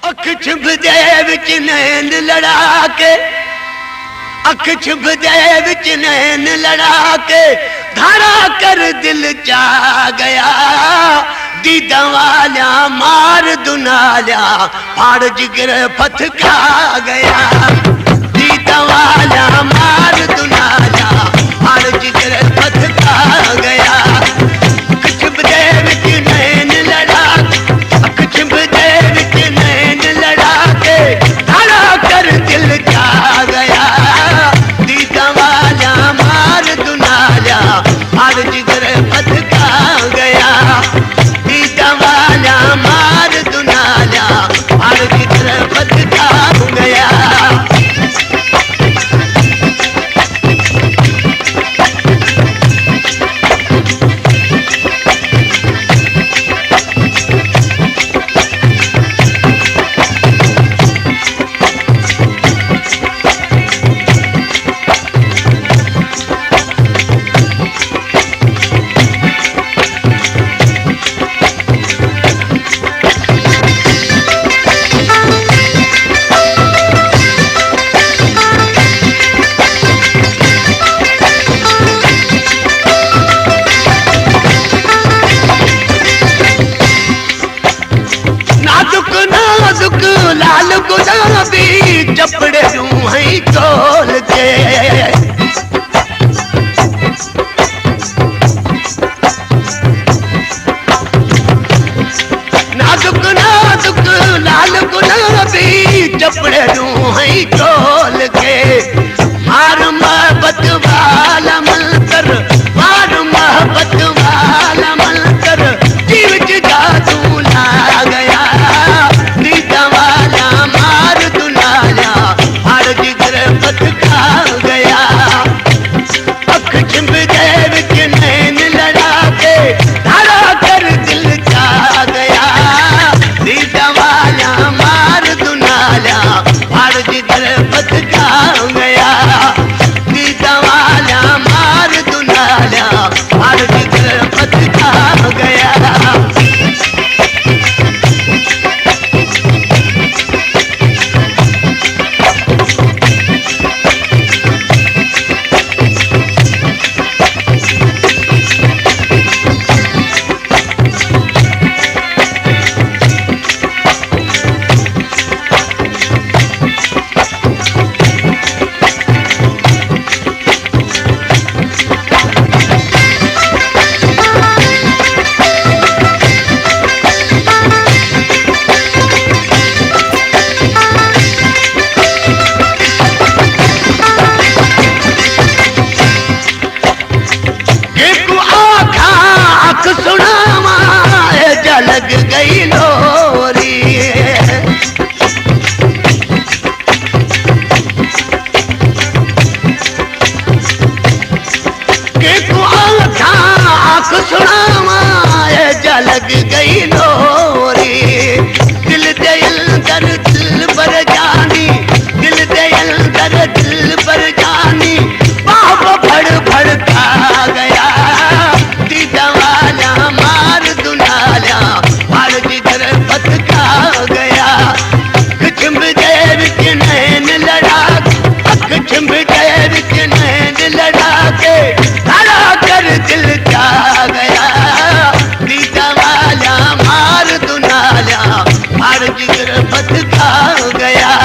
अख छिभ दे विच नैन लड़ा के, अख छिभ दे विच नैन लड़ा के धारा कर दिल चा गया। दीदा वाल्या मार दुनाल्या फाड़ जिगर पथ खा गया। दीदा वाल्या मार दुनाल्या फाड़ जिगर पथ खा गया। अख छिभ दे विच नैन लड़ा, अख छिभ दे विच नैन लड़ा के धारा कर दिल चा गया। दीदा वाल्या मार दुनाल्या फाड़ जिगर पथ खा गया। दीदा वाल्या मार दुनाल्या फाड़ जिगर पथ खा गया। लाल गुलाबी चपड़े यूं है तोल के, नाजुक नाजुक लाल गुलाबी चपड़े यूं है तोल के। मार मोहब्बत वाला मिलकर, मार मोहब्बत वाला मिलकर जीव च जादू ला गया। दीदा वाला मार दुनाल्या फाड़ जिगर पथ खा गया। अख छिभ दे विच नैन लड़ा के धारा कर दिल चा गया। दीदा वाला मार दुनाल्या फाड़ जिगर पथ खा गया। दीदा वाला मार दुनाल्या फाड़ जिगर पथ खा गया। लग गई लोरी, के तू आँख सुनावा लग गई लोरी। दिल दे अंदर दिल पर जानी, दिल दे अंदर दिल पर जानी बाप फड़ फड़ खा गया। दीदा वाला मार दुनाल्या फाड़ जिगर पथ खा गया। अख छिभ दे विच नैन लड़ा, अख छिभ दे विच नैन लड़ा के धारा कर दिल चा गया। दीदा वाला मार दुनाल्या फाड़ जिगर पथ खा गया।